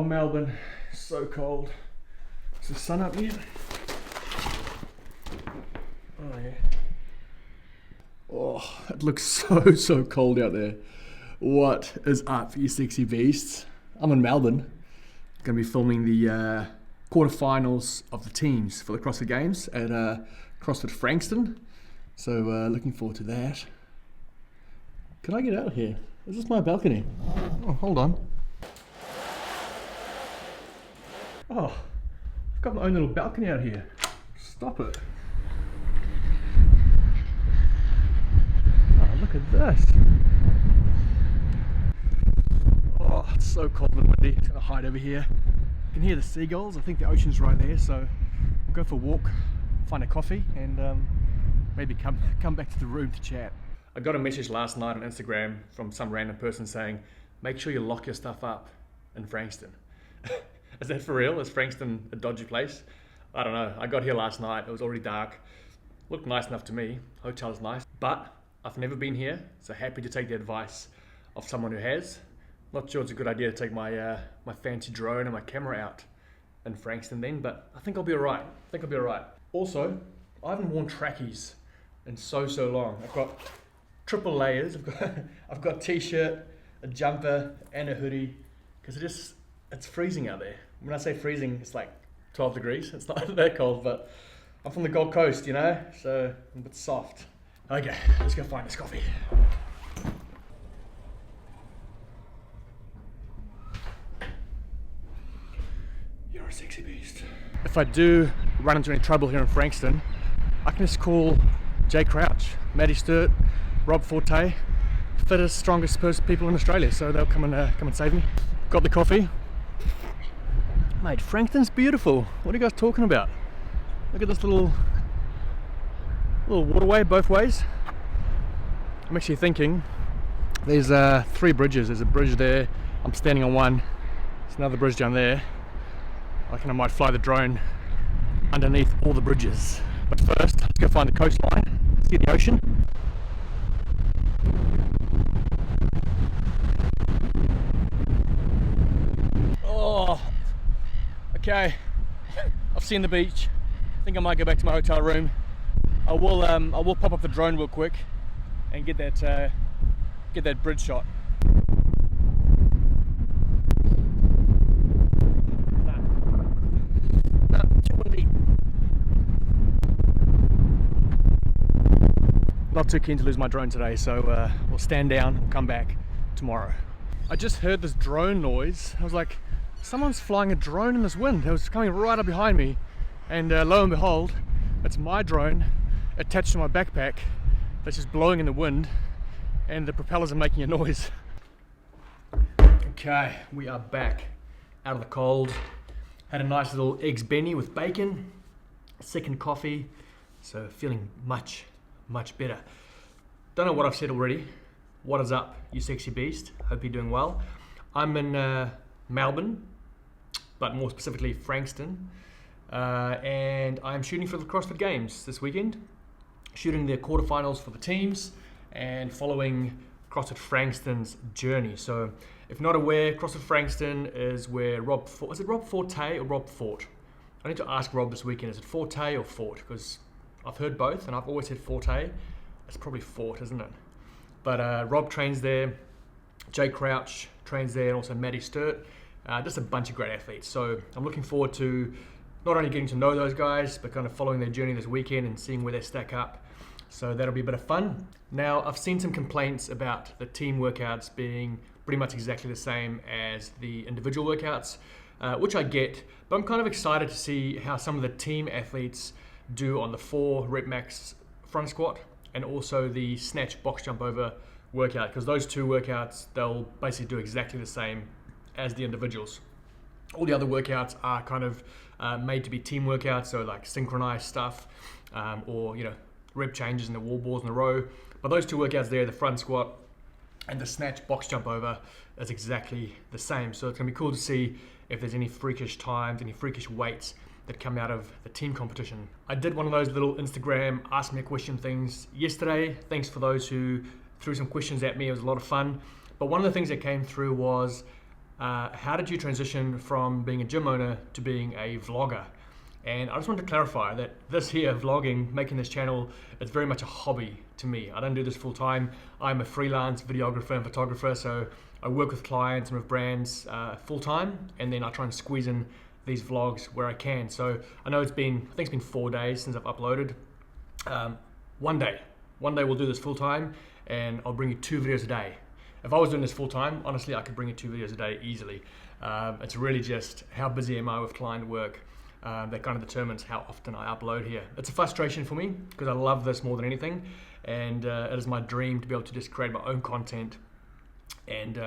Melbourne. So cold. Is the sun up yet? Oh yeah. Oh, it looks so cold out there. What is up, you sexy beasts? I'm in Melbourne. Going to be filming the quarterfinals of the teams for the CrossFit Games at CrossFit Frankston. So looking forward to that. Can I get out of here? Is this my balcony? Oh, hold on. Oh, I've got my own little balcony out here. Stop it. Oh, look at this. Oh, it's so cold and windy. It's gonna hide over here. You can hear the seagulls. I think the ocean's right there, so we'll go for a walk, find a coffee, and maybe come back to the room to chat. I got a message last night on Instagram from some random person saying, make sure you lock your stuff up in Frankston. Is that for real? Is Frankston a dodgy place? I don't know. I got here last night. It was already dark. Looked nice enough to me. Hotel's nice. But I've never been here, so happy to take the advice of someone who has. Not sure it's a good idea to take my my fancy drone and my camera out in Frankston then, but I think I'll be alright. Also, I haven't worn trackies in so long. I've got triple layers. I've got t-shirt, a jumper, and a hoodie because it's freezing out there. When I say freezing, it's like 12 degrees. It's not that cold, but I'm from the Gold Coast, you know, so I'm a bit soft. Okay, let's go find this coffee. You're a sexy beast. If I do run into any trouble here in Frankston, I can just call Jay Crouch, Maddie Sturt, Rob Forte, fittest, strongest people in Australia, so they'll come and save me. Got the coffee. Mate, Frankston's beautiful. What are you guys talking about? Look at this little waterway both ways. I'm actually thinking there's 3 bridges. There's a bridge there. I'm standing on one. There's another bridge down there. I reckon I might fly the drone underneath all the bridges. But first, let's go find the coastline, see the ocean. Oh, okay. I've seen the beach. I think I might go back to my hotel room. I will pop up the drone real quick and get that bridge shot. Too windy. Not too keen to lose my drone today, so we'll stand down. We'll come back tomorrow. I just heard this drone noise. I was like, someone's flying a drone in this wind. It was coming right up behind me, and lo and behold, it's my drone attached to my backpack that's just blowing in the wind, and the propellers are making a noise. Okay, we are back out of the cold. Had a nice little eggs benny with bacon, second coffee, so feeling much better. Don't know what I've said already. What is up, you sexy beast? Hope you're doing well. I'm in Melbourne, but more specifically Frankston, and I'm shooting for the CrossFit Games this weekend, shooting the quarterfinals for the teams and following CrossFit Frankston's journey. So if you're not aware, CrossFit Frankston is where is it Rob Forte or Rob Fort? I need to ask Rob this weekend, is it Forte or Fort? Because I've heard both and I've always said Forte. It's probably Fort, isn't it? But Rob trains there, Jay Crouch trains there, and also Maddie Sturt. Just a bunch of great athletes. So I'm looking forward to not only getting to know those guys, but kind of following their journey this weekend and seeing where they stack up. So that'll be a bit of fun. Now, I've seen some complaints about the team workouts being pretty much exactly the same as the individual workouts, which I get, but I'm kind of excited to see how some of the team athletes do on the 4 rep max front squat and also the snatch box jump over workout, because those 2 workouts, they'll basically do exactly the same as the individuals. All the other workouts are kind of made to be team workouts, so like synchronized stuff, or rep changes in the wall balls in a row. But those 2 workouts there, the front squat and the snatch box jump over, is exactly the same. So it's gonna be cool to see if there's any freakish times, any freakish weights that come out of the team competition. I did one of those little Instagram ask me a question things yesterday. Thanks for those who threw some questions at me. It was a lot of fun. But one of the things that came through was, how did you transition from being a gym owner to being a vlogger? And I just want to clarify that this here, vlogging, making this channel, it's very much a hobby to me. I don't do this full time. I'm a freelance videographer and photographer, so I work with clients and with brands full time, and then I try and squeeze in these vlogs where I can. So I know I think it's been 4 days since I've uploaded. One day we'll do this full time, and I'll bring you 2 videos a day. If I was doing this full time, honestly, I could bring you 2 videos a day easily. It's really just how busy am I with client work that kind of determines how often I upload here. It's a frustration for me because I love this more than anything, and it is my dream to be able to just create my own content and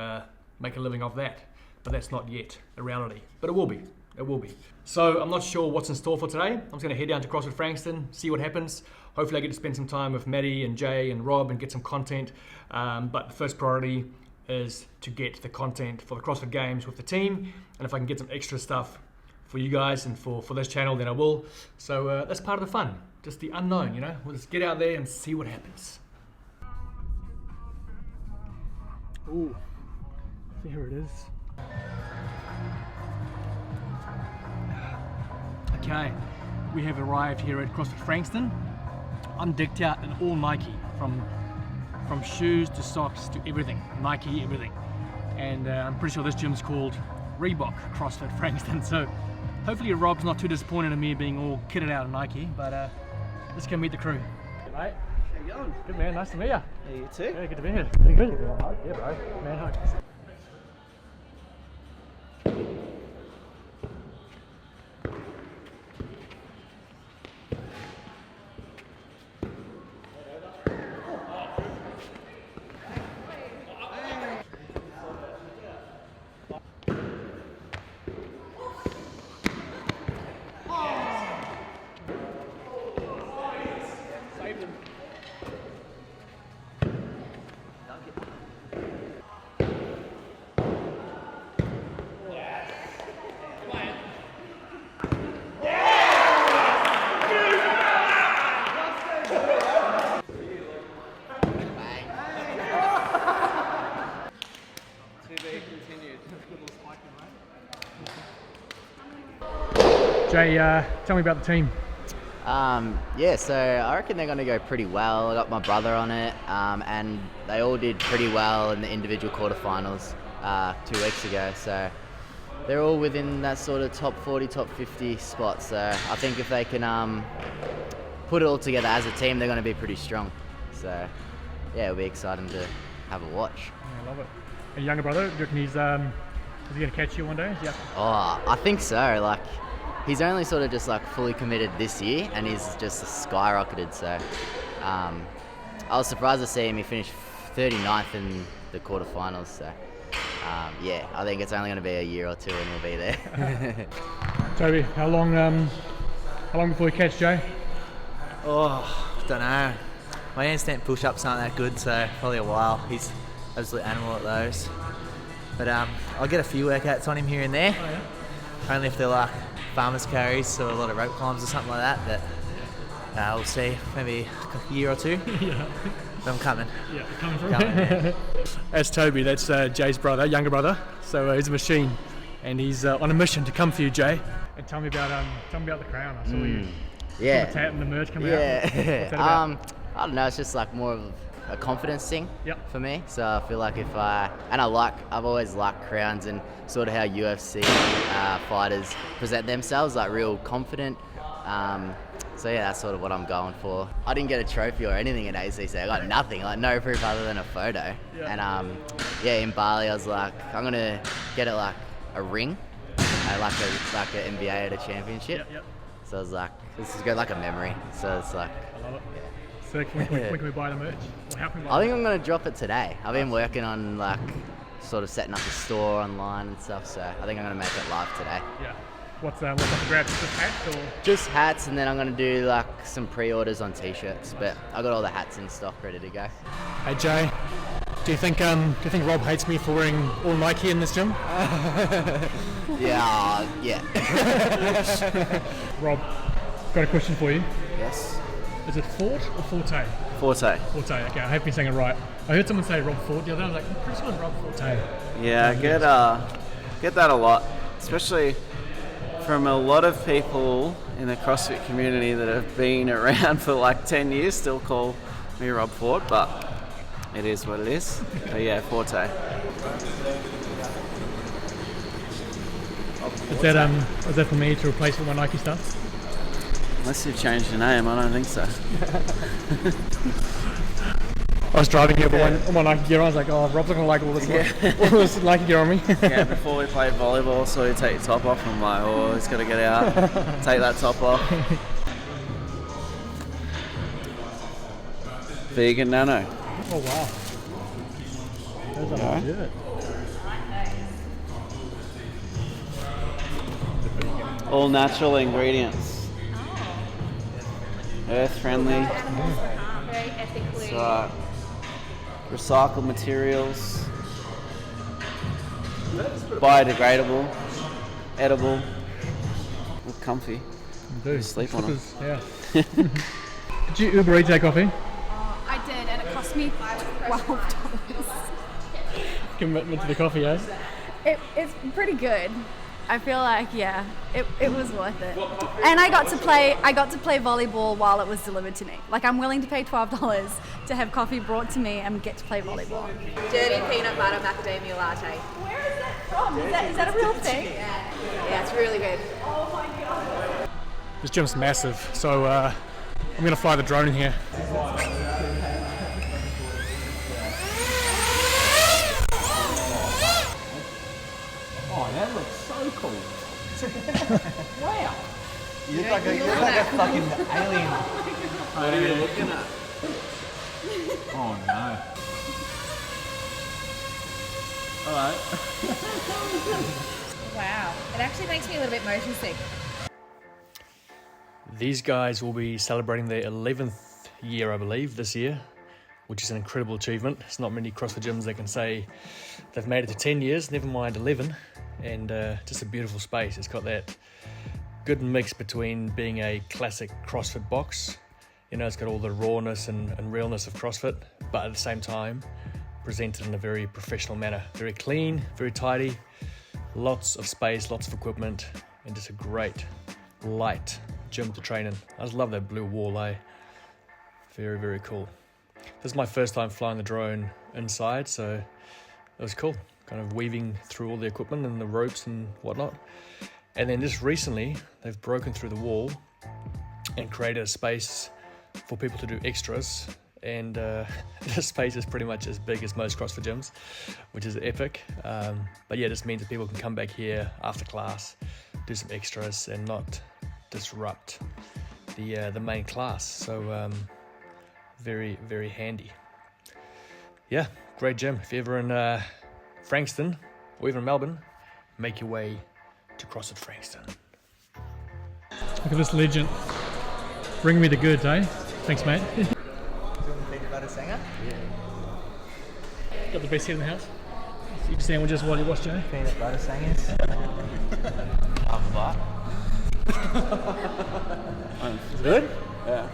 make a living off that. But that's not yet a reality, but it will be. It will be. So I'm not sure what's in store for today. I'm just going to head down to CrossFit Frankston, see what happens. Hopefully I get to spend some time with Maddie and Jay and Rob and get some content. But the first priority is to get the content for the CrossFit Games with the team. And if I can get some extra stuff for you guys and for this channel, then I will. So that's part of the fun, just the unknown, you know. We'll just get out there and see what happens. Ooh, there it is. Okay, we have arrived here at CrossFit Frankston. I'm decked out in all Nike, from shoes to socks to everything, Nike, everything. And I'm pretty sure this gym's called Reebok CrossFit Frankston. So hopefully Rob's not too disappointed in me being all kitted out in Nike, but let's go meet the crew. Hey, mate. How you going? Good, man, nice to meet you. Yeah, you too. Yeah, good to be here. Pretty good. Yeah, bro. Man, hug. Jay, tell me about the team. Yeah, so I reckon they're going to go pretty well. I got my brother on it, and they all did pretty well in the individual quarterfinals 2 weeks ago. So they're all within that sort of top 40, top 50 spot. So I think if they can put it all together as a team, they're going to be pretty strong. So yeah, it'll be exciting to have a watch. Yeah, I love it. And your younger brother, do you reckon is he going to catch you one day? Yeah. Oh, I think so. Like, he's only sort of just like fully committed this year, and he's just skyrocketed. So I was surprised to see him. He finished 39th in the quarterfinals. So yeah, I think it's only going to be a year or two, and we'll be there. Toby, how long before you catch Jay? Oh, don't know. My handstand push-ups aren't that good, so probably a while. He's an absolute animal at those. But I'll get a few workouts on him here and there. Oh, yeah? Only if they're like farmers carries or a lot of rope climbs or something like that. But we'll see, maybe a year or two. Yeah. But I'm coming. Yeah, coming from yeah. That's Toby, that's Jay's brother, younger brother. So he's a machine, and he's on a mission to come for you, Jay. And tell me about the crown. I saw you. Yeah. The tat and the merge coming out. Yeah. What's that about? I don't know. It's just like more of a confidence thing Yep. for me. So I feel like I've always liked crowns and sort of how UFC fighters present themselves, like real confident. So yeah, that's sort of what I'm going for. I didn't get a trophy or anything at ACC. I got nothing, like no proof other than a photo. Yeah. And yeah, in Bali, I was like, I'm gonna get it like a ring, like an NBA at a championship. Yep. So I was like, this is good, like a memory. So it's like, I love it. So when can we buy the merch? Or how can we buy I think I'm gonna drop it today. I've been working on like sort of setting up a store online and stuff. So I think I'm gonna make it live today. Yeah. What's up the grab? Just hats or? Just hats, and then I'm gonna do like some pre-orders on t-shirts. But I got all the hats in stock ready to go. Hey Jay, do you think Rob hates me for wearing all Nike in this gym? Yeah. Rob, got a question for you. Yes. Is it Forte or Forte? Forte. Forte, okay, I hope you're saying it right. I heard someone say Rob Forte the other day, I was like, I'm pretty sure it's Rob Forte. Yeah, Get that a lot, especially from a lot of people in the CrossFit community that have been around for like 10 years, still call me Rob Ford, but it is what it is. But yeah, Forte. Is that for me to replace all my Nike stuff? Unless you've changed your name, I don't think so. I was driving here, but all my Nike gear on, I was like, oh, Rob's not going to like all this Nike gear on me. Yeah, before we played volleyball, so you take your top off, I'm like, oh, he's got to get out. Take that top off. Vegan nano. Oh, wow. Those are legit. All natural ingredients. Earth friendly. Very ethically. So, recycled materials. Biodegradable. Edible. Look comfy. Do. Sleep on them. Yeah. Did you Uber Eats that coffee? I did, and it cost me $12. Commitment to the coffee, eh? It's pretty good. I feel like, yeah, it was worth it. And I got to play volleyball while it was delivered to me. Like, I'm willing to pay $12 to have coffee brought to me and get to play volleyball. Dirty peanut butter macadamia latte. Where is that from? Is that a real thing? Yeah, it's really good. This gym's massive, so I'm going to fly the drone in here. Oh, that looks so cool. Wow. You look like a fucking alien. What are you looking at? Oh no. Alright. Wow. It actually makes me a little bit motion sick. These guys will be celebrating their 11th year, I believe, this year, which is an incredible achievement. It's not many CrossFit gyms that can say they've made it to 10 years, never mind 11, and just a beautiful space. It's got that good mix between being a classic CrossFit box. You know, it's got all the rawness and realness of CrossFit, but at the same time, presented in a very professional manner. Very clean, very tidy, lots of space, lots of equipment, and just a great, light gym to train in. I just love that blue wall, eh? Very, very cool. This is my first time flying the drone inside, so it was cool. Kind of weaving through all the equipment and the ropes and whatnot. And then just recently, they've broken through the wall and created a space for people to do extras. And this space is pretty much as big as most CrossFit gyms, which is epic. But yeah, this means that people can come back here after class, do some extras and not disrupt the main class. So very, very handy. Yeah, great gym. If you're ever in Frankston or even Melbourne, make your way to CrossFit Frankston. Look at this legend. Bring me the goods, eh? Thanks, mate. Peanut butter sanger? Got the best seat in the house. Eat sandwiches while you watch, Jay. Peanut butter sangers. Half a bite. Is it good? Yeah.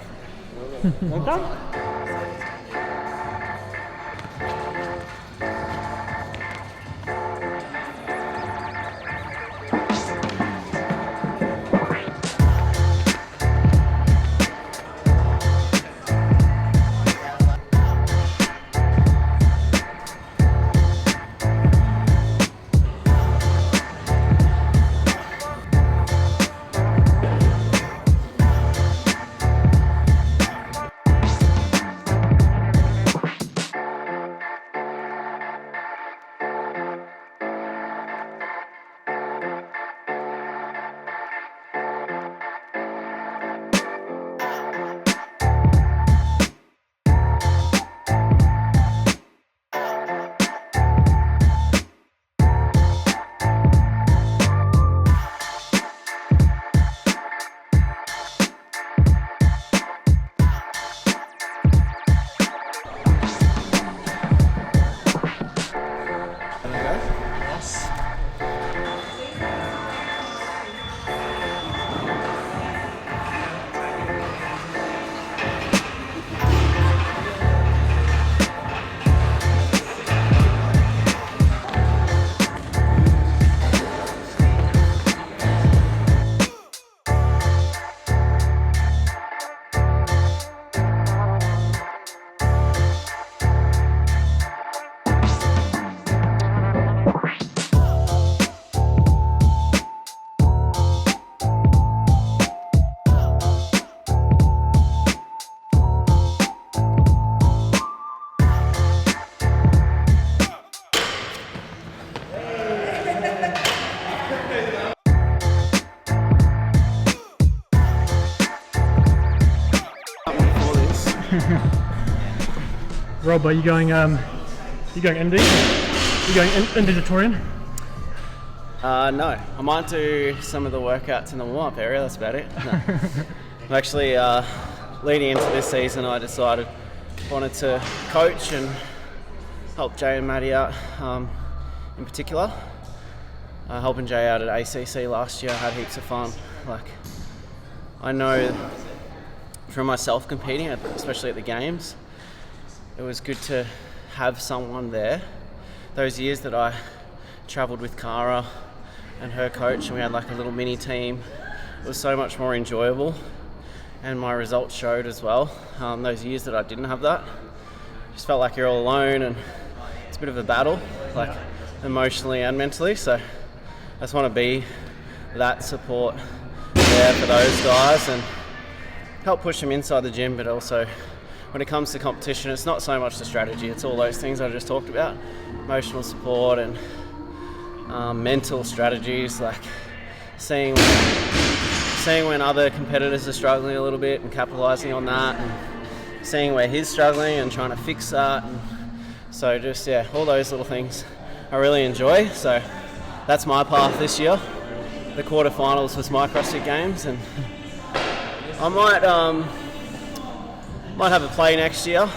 Rob, are you going MD? You going into Victorian? No, I might do some of the workouts in the warm-up area, that's about it. No. I'm actually, leading into this season, I decided I wanted to coach and help Jay and Maddie out in particular. Helping Jay out at ACC last year, I had heaps of fun. Like, I know from myself competing, especially at the games, it was good to have someone there. Those years that I travelled with Cara and her coach and we had like a little mini team, it was so much more enjoyable and my results showed as well. Those years that I didn't have that, just felt like you're all alone and it's a bit of a battle, like emotionally and mentally, so I just want to be that support there for those guys and help push them inside the gym, but also when it comes to competition, it's not so much the strategy, it's all those things I just talked about. Emotional support and mental strategies, like seeing when other competitors are struggling a little bit and capitalising on that, and seeing where he's struggling and trying to fix that. And so just, all those little things I really enjoy. So that's my path this year. The quarterfinals was my CrossFit Games, and I might have a play next year,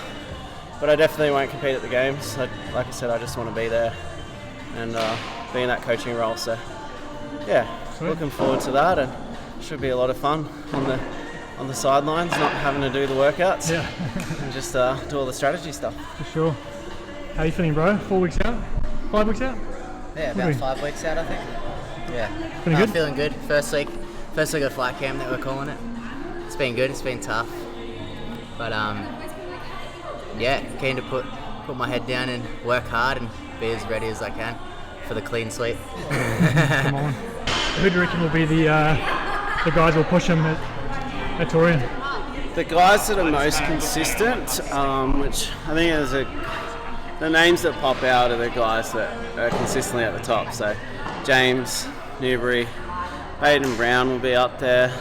but I definitely won't compete at the games. Like I said, I just want to be there and be in that coaching role. So looking forward to that, and should be a lot of fun on the sidelines, not having to do the workouts and just do all the strategy stuff. For sure. How are you feeling, bro? 4 weeks out? 5 weeks out? Yeah, about 5 weeks out, I think. Yeah. Feeling good? Feeling good. First week of flight camp that we're calling it. It's been good. It's been tough. But keen to put my head down and work hard and be as ready as I can for the clean sweep. Come on. Who do you reckon will be the guys who will push him at Torian? The guys that are most consistent, which I think is the names that pop out are the guys that are consistently at the top. So James, Newbury, Baden Brown will be up there.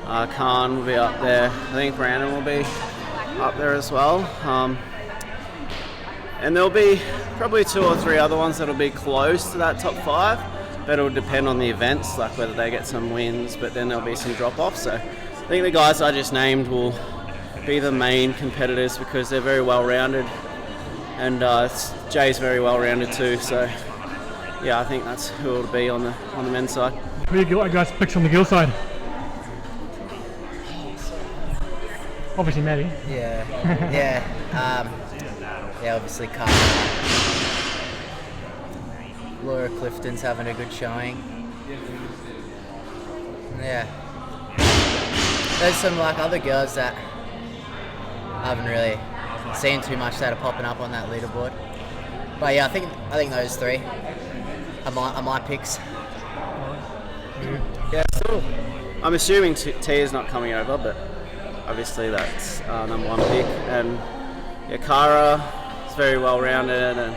Khan will be up there. I think Brandon will be up there as well. And there'll be probably 2 or 3 other ones that'll be close to that top 5, but it'll depend on the events, like whether they get some wins, but then there'll be some drop-offs. So I think the guys I just named will be the main competitors because they're very well-rounded, and Jay's very well-rounded too. So I think that's who it'll be on the men's side. Who you guys picked on the girls' side? Obviously Maddie. Obviously Carl. Laura Clifton's having a good showing. Yeah. There's some other girls that I haven't really seen too much that are popping up on that leaderboard. But I think those 3 are my picks. Yeah, so I'm assuming Tia's not coming over, but obviously that's number 1 pick. And Cara is very well-rounded and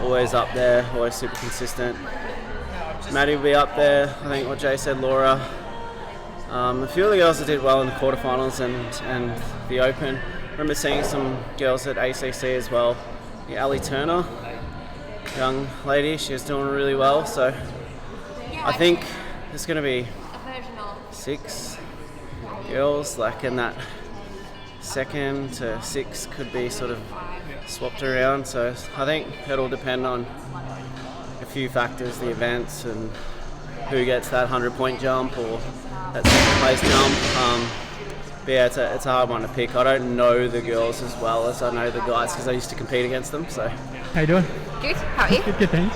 always up there, always super consistent. Maddie will be up there. I think what Jay said, Laura. A few of the girls that did well in the quarterfinals and the Open. I remember seeing some girls at ACC as well. Ali Turner, young lady, she was doing really well. So I think there's going to be 6 girls, like in that 2nd to 6th could be sort of swapped around. So I think it'll depend on a few factors, the events and who gets that 100-point jump or that 2nd place jump. But it's a hard one to pick. I don't know the girls as well as I know the guys because I used to compete against them. So how you doing? Good. How are you? Good, thanks.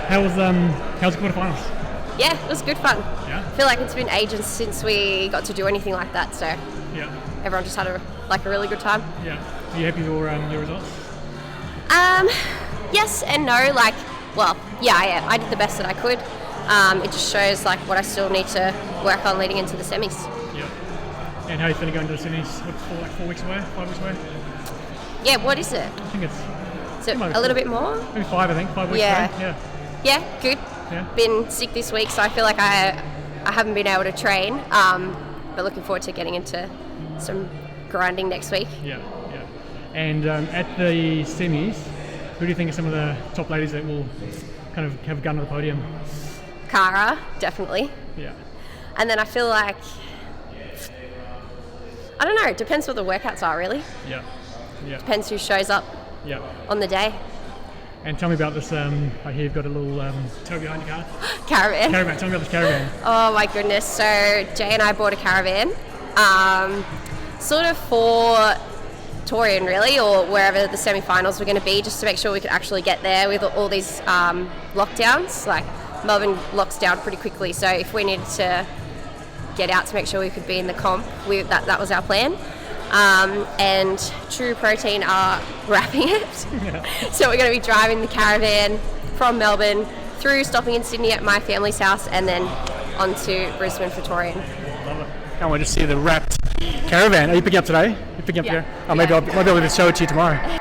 How's the quarterfinals? Yeah, it was good fun. Yeah. I feel like it's been ages since we got to do anything like that, so everyone just had a really good time. Yeah. Are you happy with your results? Yes and no. I am. I did the best that I could. It just shows what I still need to work on leading into the semis. Yeah. And how are you feeling going to the semis? 4 weeks away? 5 weeks away? Yeah. What is it? I think Is it a little bit more? Maybe 5. I think 5 weeks away. Yeah. Yeah. Good. Yeah. Been sick this week, so I feel like I haven't been able to train. But looking forward to getting into some grinding next week. Yeah. And at the semis, who do you think are some of the top ladies that will kind of have a gun to the podium? Cara, definitely. Yeah. And then I feel like, I don't know, it depends what the workouts are, really. Yeah. Yeah. Depends who shows up Yeah. on the day. And tell me about this, I hear you've got a little tow behind your car. Caravan. Caravan, tell me about this caravan. Oh my goodness. So Jay and I bought a caravan, sort of for Torian really, or wherever the semi-finals were going to be, just to make sure we could actually get there with all these lockdowns. Like Melbourne locks down pretty quickly, so if we needed to get out to make sure we could be in the comp, that was our plan. And True Protein are wrapping it. So we're going to be driving the caravan from Melbourne through, stopping in Sydney at my family's house, and then on to Brisbane for Torian. Love it. Can't wait to see the wrapped caravan. Are you picking up today? You picking up Yeah. here? Oh, maybe I'll be able to show it to you tomorrow.